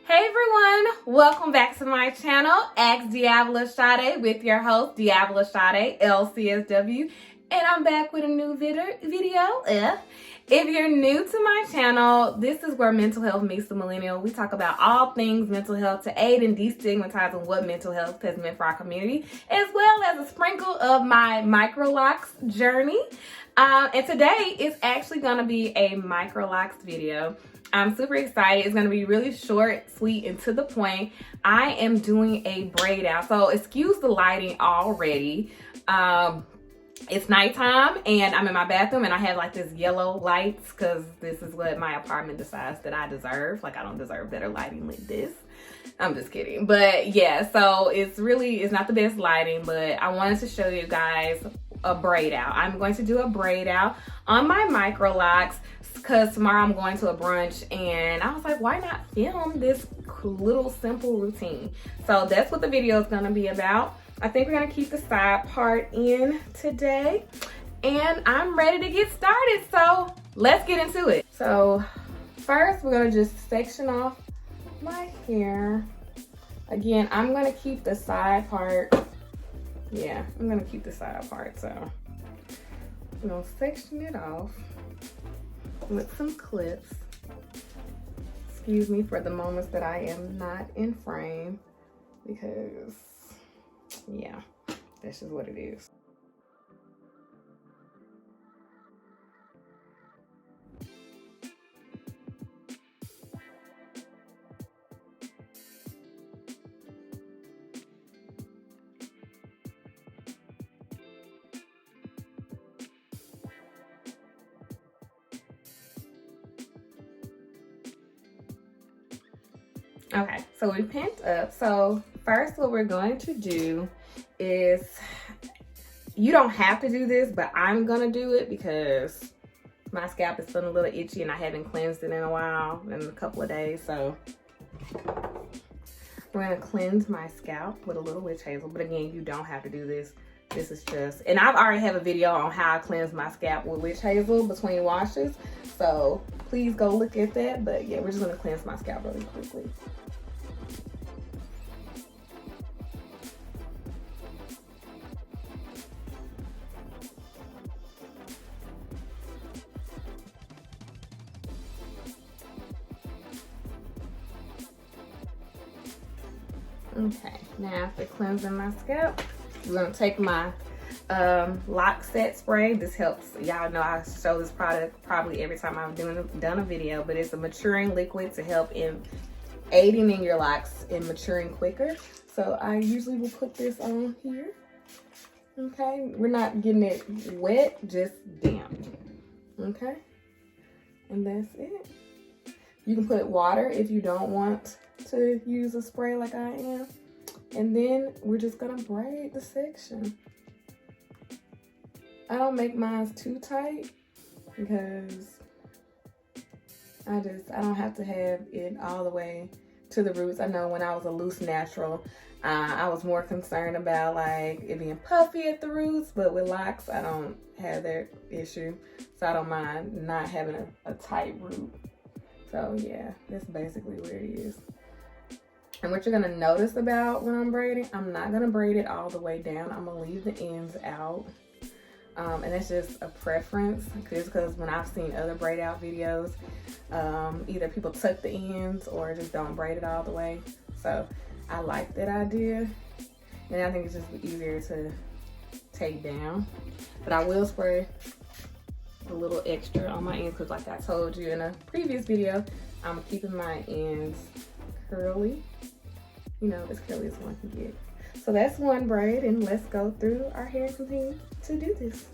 Hey everyone, welcome back to my channel, Ask DeAvila Sadé with your host, DeAvila Sadé, LCSW, and I'm back with a new video. If you're new to my channel, this is where mental health meets the millennial. We talk about all things mental health to aid in destigmatizing what mental health has meant for our community, as well as a sprinkle of my Microlocs journey. And today is actually going to be a Microlocs video. I'm super excited. It's going to be really short, sweet, and to the point. I am doing a braid out. So excuse the lighting already. It's nighttime and I'm in my bathroom and I have like this yellow lights because this is what my apartment decides that I deserve. Like I don't deserve better lighting like this. I'm just kidding. But yeah, so it's not the best lighting, but I wanted to show you guys a braid out. I'm going to do a braid out on my Microlocs because tomorrow I'm going to a brunch and I was like, why not film this little simple routine? So that's what the video is going to be about. I think we're going to keep the side part in today and I'm ready to get started. So let's get into it. So first we're going to just section off my hair. Again, I'm going to keep the side part. Yeah, I'm going to keep the side part. So I'm going to section it off with some clips. Excuse me for the moments that I am not in frame because yeah, that's just what it is. Okay, so we pinned up. So first what we're going to do is, you don't have to do this, but I'm gonna do it because my scalp is feeling a little itchy and I haven't cleansed it in a while, in a couple of days. So we're gonna cleanse my scalp with a little witch hazel. But again, you don't have to do this. This is just, and I've already have a video on how I cleanse my scalp with witch hazel between washes. So please go look at that. But yeah, we're just gonna cleanse my scalp really quickly. Okay, now after cleansing my scalp, we're gonna take my lock set spray. This helps. Y'all know I show this product probably every time I've done a video, but it's a maturing liquid to help in aiding in your locks and maturing quicker. So I usually will put this on here. Okay, we're not getting it wet, just damp. Okay, and that's it. You can put water if you don't want to use a spray like I am. And then we're just gonna braid the section. I don't make mine too tight because I don't have to have it all the way to the roots. I know when I was a loose natural, I was more concerned about like it being puffy at the roots, but with locks, I don't have that issue. So I don't mind not having a tight root. So yeah, that's basically what it is. And what you're gonna notice about when I'm braiding, I'm not gonna braid it all the way down. I'm gonna leave the ends out. And that's just a preference, just because when I've seen other braid out videos, either people tuck the ends or just don't braid it all the way. So I like that idea. And I think it's just easier to take down. But I will spray a little extra on my ends because like I told you in a previous video, I'm keeping my ends curly. You know, as curly as one can get. So that's one braid, and let's go through our hair and continue to do this.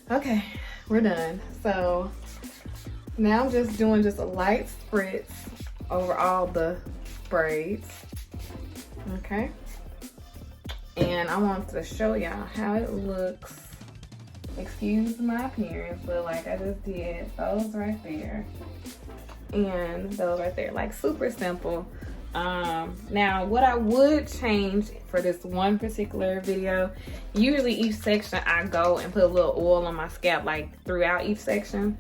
Okay, we're done. So now I'm just doing just a light spritz over all the braids. Okay. And I want to show y'all how it looks. Excuse my appearance, but like I just did those right there and those right there, like super simple. Now what I would change for this one particular video, usually each section I go and put a little oil on my scalp like throughout each section,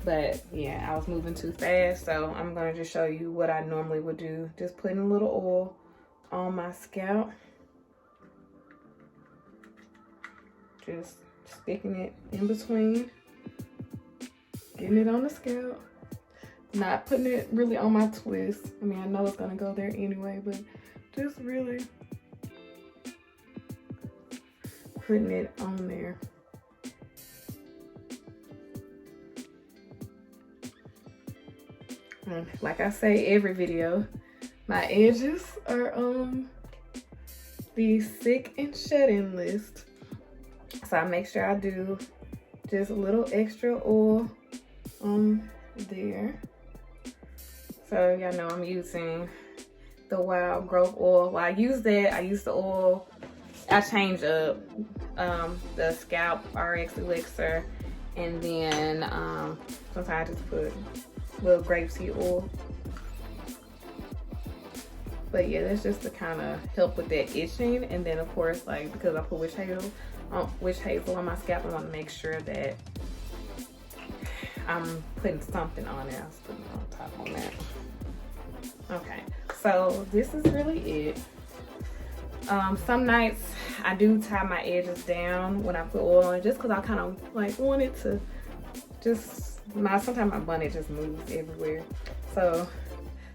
but yeah, I was moving too fast, so I'm gonna just show you what I normally would do. Just putting a little oil on my scalp, just sticking it in between, getting it on the scalp, not putting it really on my twist. I mean, I know it's gonna go there anyway, but just really putting it on there. And like I say every video, my edges are on the sick and shed-in list. So I make sure I do just a little extra oil on there. So y'all know I'm using the Wild Growth oil. Well, I use that. I use the oil. I change up the Scalp RX Elixir, and then sometimes I just put a little grapeseed oil. But yeah, that's just to kind of help with that itching. And then of course, like because I put witch hazel on my scalp, I want to make sure that I'm putting something on it. I was putting it on top on that. Okay, so this is really it. Some nights I do tie my edges down when I put oil on, just because I kind of like want it to just, sometimes my bonnet just moves everywhere. So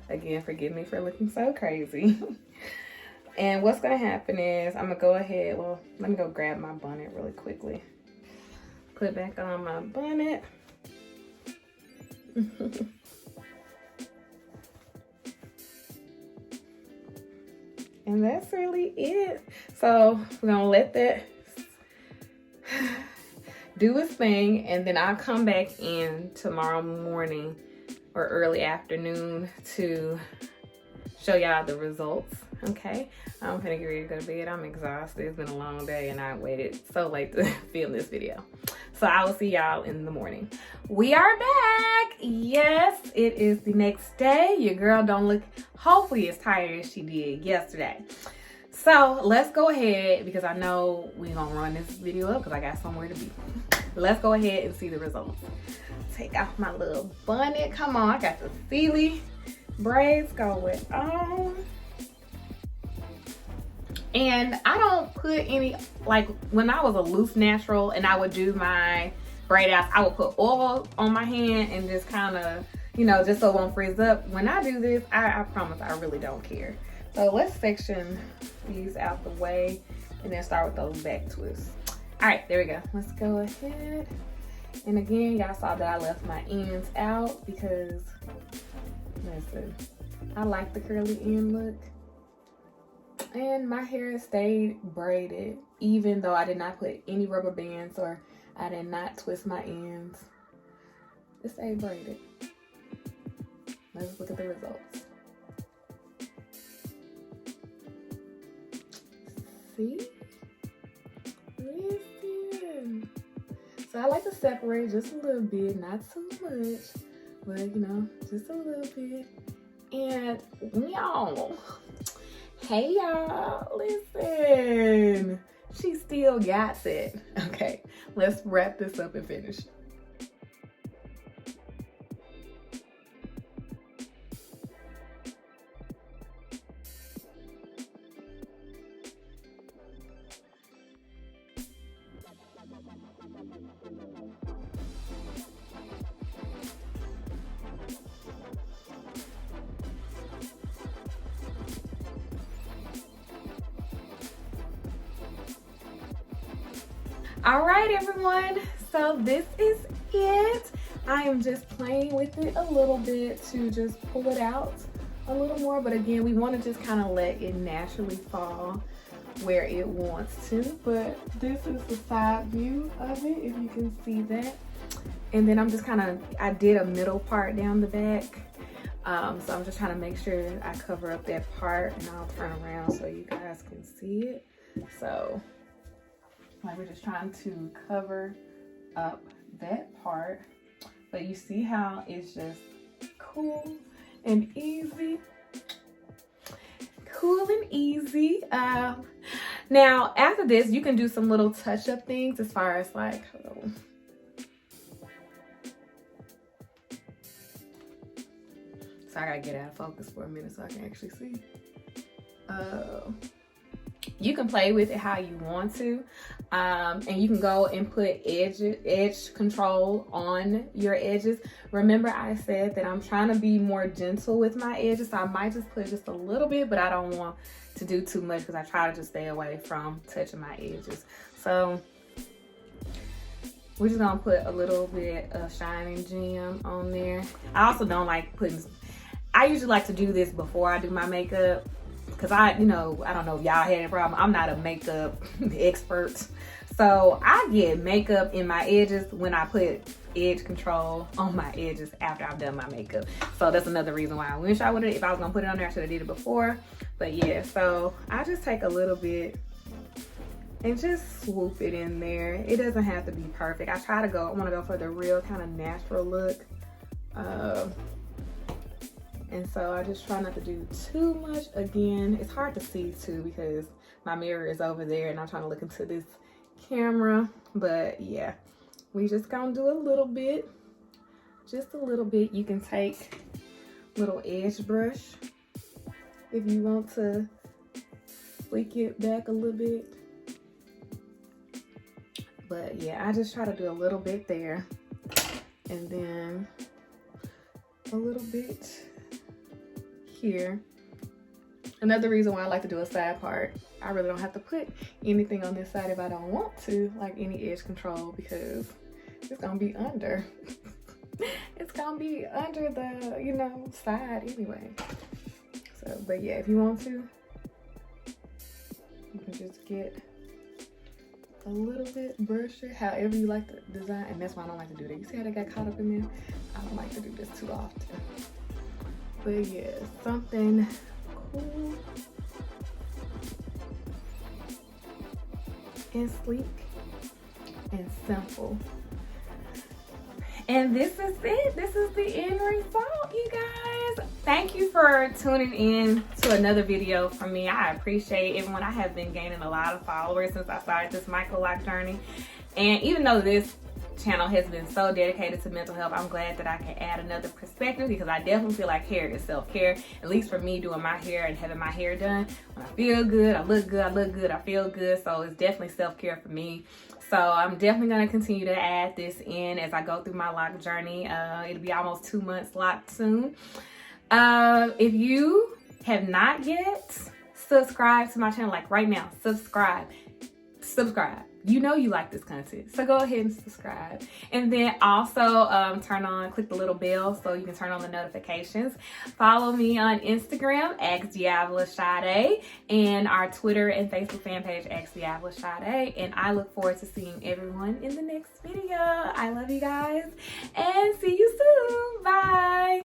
again, forgive me for looking so crazy. And what's gonna happen is I'm gonna go ahead, well, let me go grab my bonnet really quickly. Put back on my bonnet. And that's really it. So we're gonna let that do its thing, and then I'll come back in tomorrow morning or early afternoon to show y'all the results. Okay, I'm gonna get ready to go to bed. I'm exhausted. It's been a long day and I waited so late to film this video. So I will see y'all in the morning. We are back. Yes, it is the next day. Your girl don't look hopefully as tired as she did yesterday. So let's go ahead, because I know we're gonna run this video up because I got somewhere to be. Let's go ahead and see the results. Take off my little bonnet. Come on, I got the Sealy braids going on. And I don't put any, like when I was a loose natural and I would do my braid outs, I would put oil on my hand and just kind of, you know, just so it won't frizz up. When I do this, I promise I really don't care. So let's section these out the way and then start with those back twists. All right, there we go. Let's go ahead. And again, y'all saw that I left my ends out because, listen, I like the curly end look. And my hair stayed braided, even though I did not put any rubber bands or I did not twist my ends. It stayed braided. Let's look at the results. See? Listen. So I like to separate just a little bit, not too much, but you know, just a little bit. And y'all, hey y'all, listen, she still got it. Okay, let's wrap this up and finish. All right, everyone, so this is it. I am just playing with it a little bit to just pull it out a little more, but again, we want to just kind of let it naturally fall where it wants to, but this is the side view of it, if you can see that. And then I'm just I did a middle part down the back. So I'm just trying to make sure I cover up that part, and I'll turn around so you guys can see it. So like we're just trying to cover up that part, but you see how it's just cool and easy. Cool and easy. Now after this, you can do some little touch-up things as far as like, hold on. So I gotta get out of focus for a minute so I can actually see. You can play with it how you want to, and you can go and put edge control on your edges. Remember I said that I'm trying to be more gentle with my edges, so I might just put just a little bit, but I don't want to do too much because I try to just stay away from touching my edges. So we're just gonna put a little bit of shining gem on there. I also don't like putting, I usually like to do this before I do my makeup, because I don't know if y'all had a problem. I'm not a makeup expert. So I get makeup in my edges when I put edge control on my edges after I've done my makeup. So that's another reason why I wish I would have, if I was gonna put it on there, I should have did it before. But yeah, so I just take a little bit and just swoop it in there. It doesn't have to be perfect. I want to go for the real kind of natural look. And so I just try not to do too much. Again, it's hard to see too because my mirror is over there and I'm trying to look into this camera. But yeah, we just gonna do a little bit, just a little bit. You can take little edge brush if you want to flick it back a little bit. But yeah, I just try to do a little bit there and then a little bit here. Another reason why I like to do a side part, I really don't have to put anything on this side if I don't want to, like any edge control, because it's gonna be under. It's gonna be under the, side anyway. So, but yeah, if you want to, you can just get a little bit, brush it however you like the design. And that's why I don't like to do that. You see how they got caught up in there? I don't like to do this too often. But yeah, something cool and sleek and simple. And this is it. This is the end result, you guys. Thank you for tuning in to another video from me. I appreciate everyone. I have been gaining a lot of followers since I started this Microloc journey. And even though this channel has been so dedicated to mental health, I'm glad that I can add another perspective, because I definitely feel like hair is self-care. At least for me, doing my hair and having my hair done, when I feel good, I look good, I feel good. So it's definitely self-care for me. So I'm definitely going to continue to add this in as I go through my lock journey. It'll be almost 2 months locked soon. If you have not yet subscribed to my channel, like right now, subscribe. You know you like this content, so go ahead and subscribe. And then also click the little bell so you can turn on the notifications. Follow me on Instagram, DeAvila Sadé, and our Twitter and Facebook fan page, DeAvila Sadé. And I look forward to seeing everyone in the next video. I love you guys, and see you soon. Bye.